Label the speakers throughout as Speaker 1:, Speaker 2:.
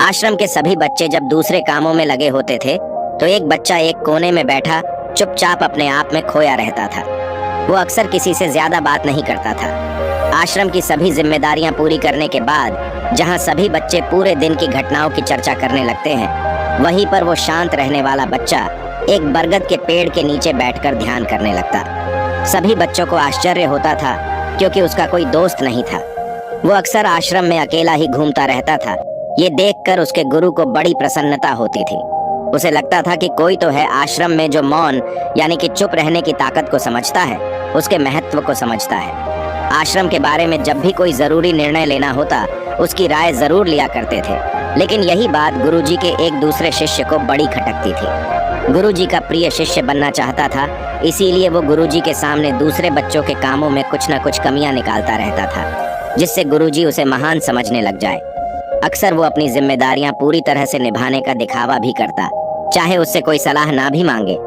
Speaker 1: आश्रम के सभी बच्चे जब दूसरे कामों में लगे होते थे तो एक बच्चा एक कोने में बैठा चुपचाप अपने आप में खोया रहता था। वो अक्सर किसी से ज्यादा बात नहीं करता था। आश्रम की सभी जिम्मेदारियां पूरी करने के बाद जहां सभी बच्चे पूरे दिन की घटनाओं की चर्चा करने लगते हैं, वहीं पर वो शांत रहने वाला बच्चा एक बरगद के पेड़ के नीचे बैठकर ध्यान करने लगता। सभी बच्चों को आश्चर्य होता था क्योंकि उसका कोई दोस्त नहीं था। वो अक्सर आश्रम में अकेला ही घूमता रहता था। ये देखकर उसके गुरु को बड़ी प्रसन्नता होती थी। उसे लगता था कि कोई तो है आश्रम में जो मौन यानी कि चुप रहने की ताकत को समझता है, उसके महत्व को समझता है। आश्रम के बारे में जब भी कोई जरूरी निर्णय लेना होता, उसकी राय जरूर लिया करते थे। लेकिन यही बात गुरुजी के एक दूसरे शिष्य को बड़ी खटकती थी। गुरुजी का प्रिय शिष्य बनना चाहता था, इसीलिए वो गुरुजी के सामने दूसरे बच्चों के कामों में कुछ न कुछ कमियां निकालता रहता था, जिससे गुरुजी उसे महान समझने लग जाए। अक्सर वो अपनी जिम्मेदारियां पूरी तरह से निभाने का दिखावा भी करता, चाहे उससे कोई सलाह ना भी मांगे,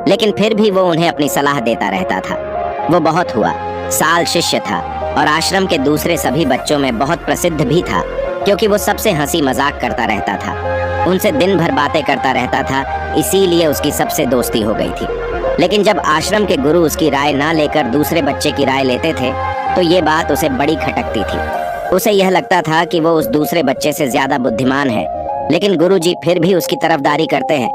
Speaker 1: लेकिन फिर भी वो उन्हें अपनी सलाह देता रहता था। वो बहुत हुआ साल शिष्य था और आश्रम के दूसरे सभी बच्चों में बहुत प्रसिद्ध भी था, क्योंकि वो सबसे हंसी मजाक करता रहता था, उनसे दिन भर बातें करता रहता था, इसीलिए उसकी सबसे दोस्ती हो गई थी। लेकिन जब आश्रम के गुरु उसकी राय ना लेकर दूसरे बच्चे की राय लेते थे, तो ये बात उसे बड़ी खटकती थी। उसे यह लगता था कि वो उस दूसरे बच्चे से ज्यादा बुद्धिमान है, लेकिन गुरुजी फिर भी उसकी तरफदारी करते हैं।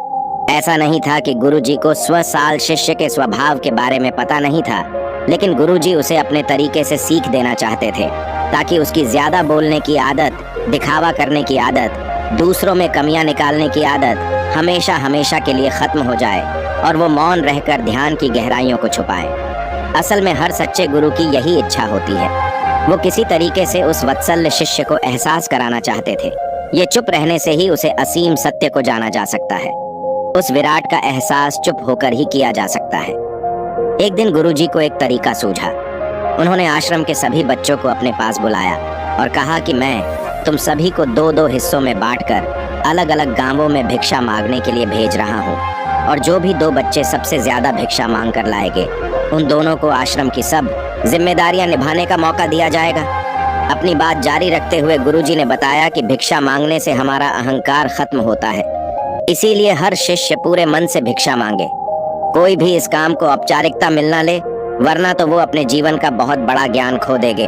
Speaker 1: ऐसा नहीं था कि गुरुजी को स्वसाल शिष्य के स्वभाव के बारे में पता नहीं था, लेकिन गुरुजी उसे अपने तरीके से सीख देना चाहते थे, ताकि उसकी ज्यादा बोलने की आदत, दिखावा करने की आदत, दूसरों में कमियां निकालने की आदत हमेशा हमेशा के लिए खत्म हो जाए और वो मौन रहकर ध्यान की गहराइयों को छुपाए। असल में हर सच्चे गुरु की यही इच्छा होती है। वो किसी तरीके से उस वत्सल्य शिष्य को एहसास कराना चाहते थे। ये चुप रहने से ही उसे असीम सत्य को जाना जा सकता है। उस विराट का एहसास चुप होकर ही किया जा सकता है। एक दिन गुरुजी को एक तरीका सूझा। उन्होंने आश्रम के सभी बच्चों को अपने पास बुलाया और कहा कि मैं तुम सभी को दो दो हिस्सों में बांटकर अलग अलग गांवों में भिक्षा मांगने के लिए भेज रहा हूँ, और जो भी दो बच्चे सबसे ज्यादा भिक्षा मांग कर लाएंगे, उन दोनों को आश्रम की सब जिम्मेदारियां निभाने का मौका दिया जाएगा। अपनी बात जारी रखते हुए गुरुजी ने बताया कि भिक्षा मांगने से हमारा अहंकार खत्म होता है, इसीलिए हर शिष्य पूरे मन से भिक्षा मांगे। कोई भी इस काम को औपचारिकता मिलना ले, वरना तो वो अपने जीवन का बहुत बड़ा ज्ञान खो देंगे।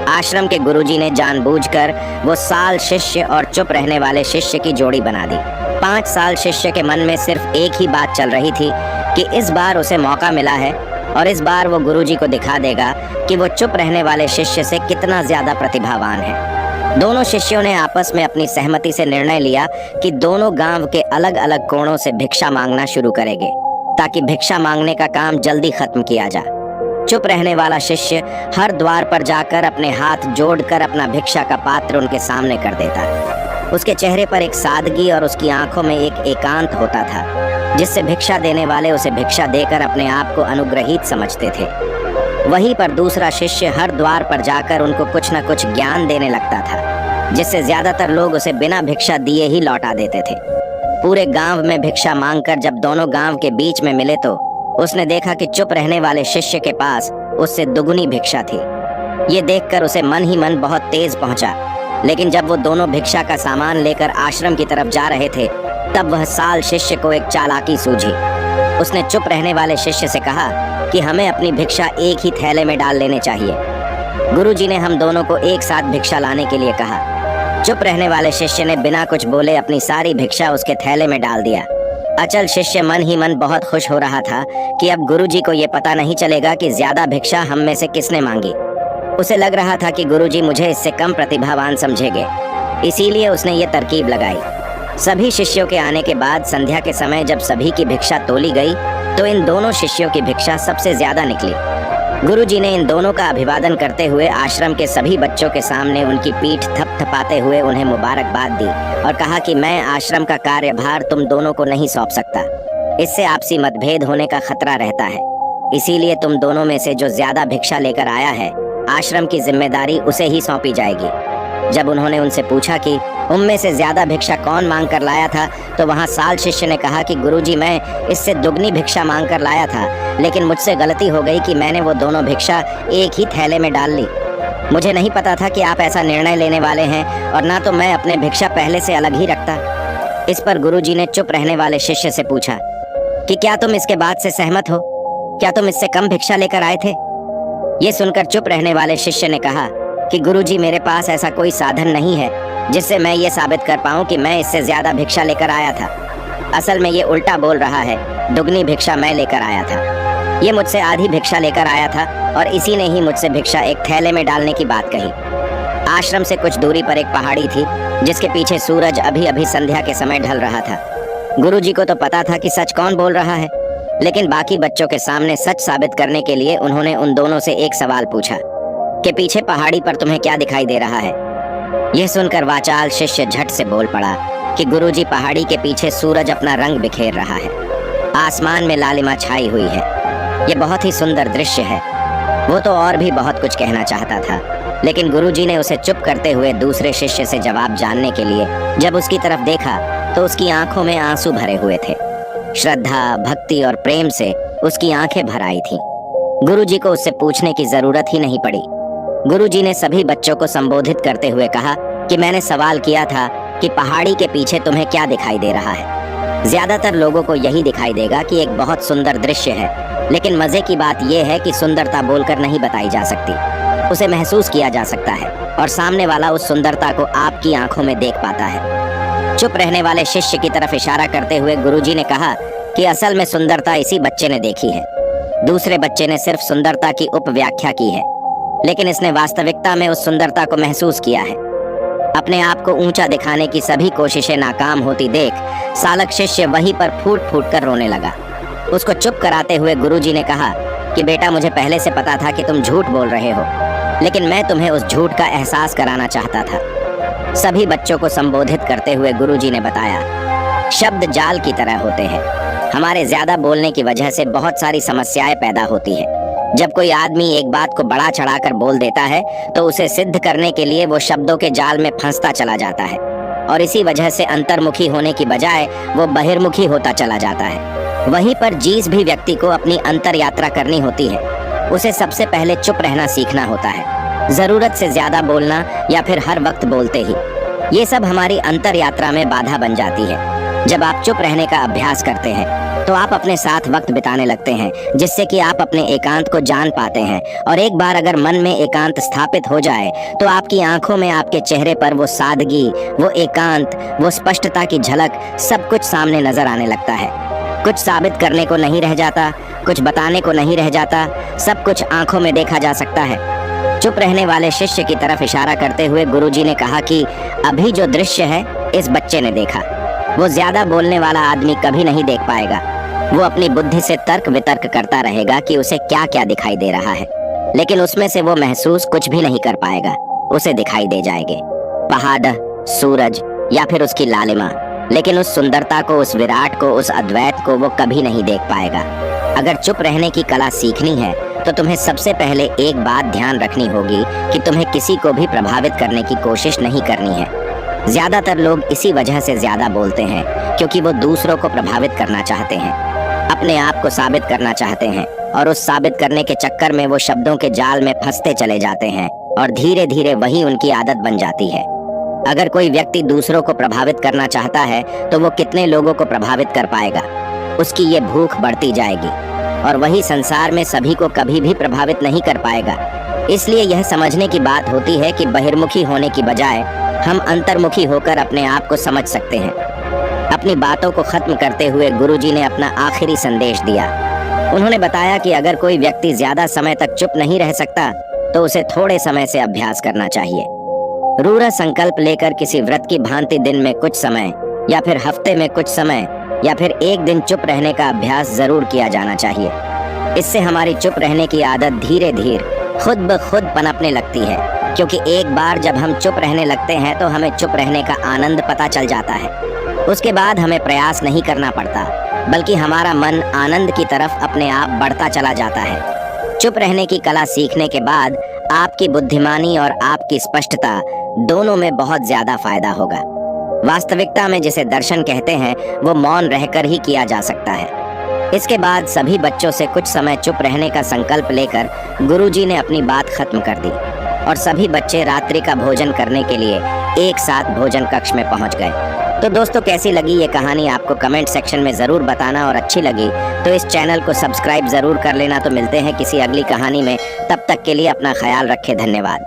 Speaker 1: आश्रम के गुरुजी ने जानबूझकर वो साल शिष्य और चुप रहने वाले शिष्य की जोड़ी बना दी। 5 साल शिष्य के मन में सिर्फ एक ही बात चल रही थी कि इस बार उसे मौका मिला है और इस बार वो गुरुजी को दिखा देगा कि वो चुप रहने वाले शिष्य से कितना ज्यादा प्रतिभावान है। दोनों शिष्यों ने आपस में अपनी सहमति से निर्णय लिया कि दोनों गांव के अलग अलग कोणों से भिक्षा मांगना शुरू करेंगे, ताकि भिक्षा मांगने का काम जल्दी खत्म किया जाए। चुप रहने वाला शिष्य हर द्वार पर जाकर अपने हाथ जोड़कर अपना भिक्षा का पात्र उनके सामने कर देता। उसके चेहरे पर एक सादगी और उसकी आंखों में एक एकांत होता था, जिससे भिक्षा देने वाले उसे भिक्षा देकर अपने आप को अनुग्रहित समझते थे। वहीं पर दूसरा शिष्य हर द्वार पर जाकर उनको कुछ न कुछ ज्ञान देने लगता था, जिससे ज्यादातर लोग उसे बिना भिक्षा दिए ही लौटा देते थे। पूरे गांव में भिक्षा मांगकर जब दोनों गांव के बीच में मिले तो उसने देखा कि चुप रहने वाले शिष्य के पास उससे दुगुनी भिक्षा थी। ये देखकर उसे मन ही मन बहुत तेज पहुंचा, लेकिन जब वो दोनों भिक्षा का सामान लेकर आश्रम की तरफ जा रहे थे, तब वह साल शिष्य को एक चालाकी सूझी। उसने चुप रहने वाले शिष्य से कहा कि हमें अपनी भिक्षा एक ही थैले में डाल लेने चाहिए। गुरुजी ने हम दोनों को एक साथ भिक्षा लाने के लिए कहा। चुप रहने वाले शिष्य ने बिना कुछ बोले अपनी सारी भिक्षा उसके थैले में डाल दिया। अचल शिष्य मन ही मन बहुत खुश हो रहा था कि अब गुरुजी को ये पता नहीं चलेगा कि ज्यादा भिक्षा हम में से किसने मांगी। उसे लग रहा था कि गुरुजी मुझे इससे कम प्रतिभावान समझेंगे, इसीलिए उसने ये तरकीब लगाई। सभी शिष्यों के आने के बाद संध्या के समय जब सभी की भिक्षा तोली गई, तो इन दोनों शिष्यों की भिक्षा सबसे ज्यादा निकली। गुरुजी ने इन दोनों का अभिवादन करते हुए आश्रम के सभी बच्चों के सामने उनकी पीठ थपथपाते हुए उन्हें मुबारकबाद दी और कहा कि मैं आश्रम का कार्यभार तुम दोनों को नहीं सौंप सकता। इससे आपसी मतभेद होने का खतरा रहता है, इसीलिए तुम दोनों में से जो ज्यादा भिक्षा लेकर आया है, आश्रम की जिम्मेदारी उसे ही सौंपी जाएगी। जब उन्होंने उनसे पूछा कि उनमें से ज्यादा भिक्षा कौन मांग कर लाया था, तो वहाँ साल शिष्य ने कहा कि गुरुजी मैं इससे दुगनी भिक्षा मांग कर लाया था, लेकिन मुझसे गलती हो गई कि मैंने वो दोनों भिक्षा एक ही थैले में डाल ली। मुझे नहीं पता था कि आप ऐसा निर्णय लेने वाले हैं, और ना तो मैं अपने भिक्षा पहले से अलग ही रखता। इस पर गुरुजी ने चुप रहने वाले शिष्य से पूछा कि क्या तुम इसके बाद से सहमत हो? क्या तुम इससे कम भिक्षा लेकर आए थे? ये सुनकर चुप रहने वाले शिष्य ने कहा कि गुरुजी, मेरे पास ऐसा कोई साधन नहीं है जिससे मैं ये साबित कर पाऊं कि मैं इससे ज्यादा भिक्षा लेकर आया था। असल में ये उल्टा बोल रहा है, दुगनी भिक्षा मैं लेकर आया था। ये मुझसे आधी भिक्षा लेकर आया था और इसी ने ही मुझसे भिक्षा एक थैले में डालने की बात कही। आश्रम से कुछ दूरी पर एक पहाड़ी थी जिसके पीछे सूरज अभी अभी संध्या के समय ढल रहा था। गुरुजी को तो पता था कि सच कौन बोल रहा है, लेकिन बाकी बच्चों के सामने सच साबित करने के लिए उन्होंने उन दोनों से एक सवाल पूछा कि पीछे पहाड़ी पर तुम्हें क्या दिखाई दे रहा है? यह सुनकर वाचाल शिष्य झट से बोल पड़ा कि गुरुजी, पहाड़ी के पीछे सूरज अपना रंग बिखेर रहा है। आसमान में लालिमा छाई हुई है। ये बहुत ही सुंदर दृश्य है। वो तो और भी बहुत कुछ कहना चाहता था, लेकिन गुरुजी ने उसे चुप करते हुए दूसरे शिष्य से जवाब जानने के लिए जब उसकी तरफ देखा तो उसकी आंखों में आंसू भरे हुए थे। श्रद्धा, भक्ति और प्रेम से उसकी आंखें भर आई थीं। गुरुजी को उससे पूछने की जरूरत ही नहीं पड़ी। गुरुजी ने सभी बच्चों को संबोधित करते हुए कहा कि मैंने सवाल किया था कि पहाड़ी के पीछे तुम्हें क्या दिखाई दे रहा है। ज्यादातर लोगों को यही दिखाई देगा कि एक बहुत सुंदर दृश्य है, लेकिन मजे की बात यह है कि सुंदरता बोलकर नहीं बताई जा सकती, उसे महसूस किया जा सकता है और सामने वाला उस सुंदरता को आपकी आंखों में देख पाता है। चुप रहने वाले शिष्य की तरफ इशारा करते हुए गुरुजी ने कहा कि असल में सुंदरता इसी बच्चे ने देखी है। दूसरे बच्चे ने सिर्फ सुंदरता की उपव्याख्या की है, लेकिन इसने वास्तविकता में उस सुंदरता को महसूस किया है। अपने आप को ऊंचा दिखाने की सभी कोशिशें नाकाम होती देख सालक शिष्य वहीं पर फूट फूट कर रोने लगा। उसको चुप कराते हुए गुरुजी ने कहा कि बेटा, मुझे पहले से पता था कि तुम झूठ बोल रहे हो, लेकिन मैं तुम्हें उस झूठ का एहसास कराना चाहता था। सभी बच्चों को संबोधित करते हुए गुरुजी ने बताया, शब्द जाल की तरह होते हैं। हमारे ज्यादा बोलने की वजह से बहुत सारी समस्याएं पैदा होती है। जब कोई आदमी एक बात को बढ़ा चढ़ाकर बोल देता है तो उसे सिद्ध करने के लिए वो शब्दों के जाल में फंसता चला जाता है, और इसी वजह से अंतर्मुखी होने की बजाय वो बहिर्मुखी होता चला जाता है। वहीं पर जिस भी व्यक्ति को अपनी अंतर यात्रा करनी होती है, उसे सबसे पहले चुप रहना सीखना होता है। जरूरत से ज्यादा बोलना या फिर हर वक्त बोलते ही, ये सब हमारी अंतर यात्रा में बाधा बन जाती है। जब आप चुप रहने का अभ्यास करते हैं तो आप अपने साथ वक्त बिताने लगते हैं, जिससे कि आप अपने एकांत को जान पाते हैं। और एक बार अगर मन में एकांत स्थापित हो जाए तो आपकी आंखों में, आपके चेहरे पर वो सादगी, वो एकांत, वो स्पष्टता की झलक, सब कुछ सामने नजर आने लगता है। कुछ साबित करने को नहीं रह जाता, कुछ बताने को नहीं रह जाता, सब कुछ आंखों में देखा जा सकता है। चुप रहने वाले शिष्य की तरफ इशारा करते हुए गुरुजी ने कहा कि अभी जो दृश्य है इस बच्चे ने देखा, वो ज्यादा बोलने वाला आदमी कभी नहीं देख पाएगा। वो अपनी बुद्धि से तर्क वितर्क करता रहेगा कि उसे क्या क्या दिखाई दे रहा है, लेकिन उसमें से वो महसूस कुछ भी नहीं कर पाएगा। उसे दिखाई दे जाएंगे पहाड़, सूरज या फिर उसकी लालिमा, लेकिन उस सुंदरता को, उस विराट को, उस अद्वैत को वो कभी नहीं देख पाएगा। अगर चुप रहने की कला सीखनी है तो तुम्हें सबसे पहले एक बात ध्यान रखनी होगी कि तुम्हें किसी को भी प्रभावित करने की कोशिश नहीं करनी है। ज्यादातर लोग इसी वजह से ज्यादा बोलते हैं क्योंकि वो दूसरों को प्रभावित करना चाहते हैं, अपने आप को साबित करना चाहते हैं, और उस साबित करने के चक्कर में वो शब्दों के जाल में फंसते चले जाते हैं और धीरे धीरे वही उनकी आदत बन जाती है। अगर कोई व्यक्ति दूसरों को प्रभावित करना चाहता है तो वो कितने लोगों को प्रभावित कर पाएगा, उसकी ये भूख बढ़ती जाएगी, और वही संसार में सभी को कभी भी प्रभावित नहीं कर पाएगा। इसलिए यह समझने की बात होती है कि बहिर्मुखी होने की बजाय हम अंतर्मुखी होकर अपने आप को समझ सकते हैं। अपनी बातों को खत्म करते हुए गुरुजी ने अपना आखिरी संदेश दिया। उन्होंने बताया कि अगर कोई व्यक्ति ज्यादा समय तक चुप नहीं रह सकता तो उसे थोड़े समय से अभ्यास करना चाहिए। रूढ़ संकल्प लेकर किसी व्रत की भांति दिन में कुछ समय, या फिर हफ्ते में कुछ समय, या फिर एक दिन चुप रहने का अभ्यास जरूर किया जाना चाहिए। इससे हमारी चुप रहने की आदत धीरे धीरे खुद ब खुद पनपने लगती है, क्योंकि एक बार जब हम चुप रहने लगते हैं तो हमें चुप रहने का आनंद पता चल जाता है। उसके बाद हमें प्रयास नहीं करना पड़ता, बल्कि हमारा मन आनंद की तरफ अपने आप बढ़ता चला जाता है। चुप रहने की कला सीखने के बाद आपकी बुद्धिमानी और आपकी स्पष्टता दोनों में बहुत ज्यादा फायदा होगा। वास्तविकता में जिसे दर्शन कहते हैं वो मौन रहकर ही किया जा सकता है। इसके बाद सभी बच्चों से कुछ समय चुप रहने का संकल्प लेकर गुरुजी ने अपनी बात खत्म कर दी। और सभी बच्चे रात्रि का भोजन करने के लिए एक साथ भोजन कक्ष में पहुंच गए। तो दोस्तों, कैसी लगी ये कहानी आपको कमेंट सेक्शन में ज़रूर बताना, और अच्छी लगी तो इस चैनल को सब्सक्राइब ज़रूर कर लेना। तो मिलते हैं किसी अगली कहानी में, तब तक के लिए अपना ख्याल रखें। धन्यवाद।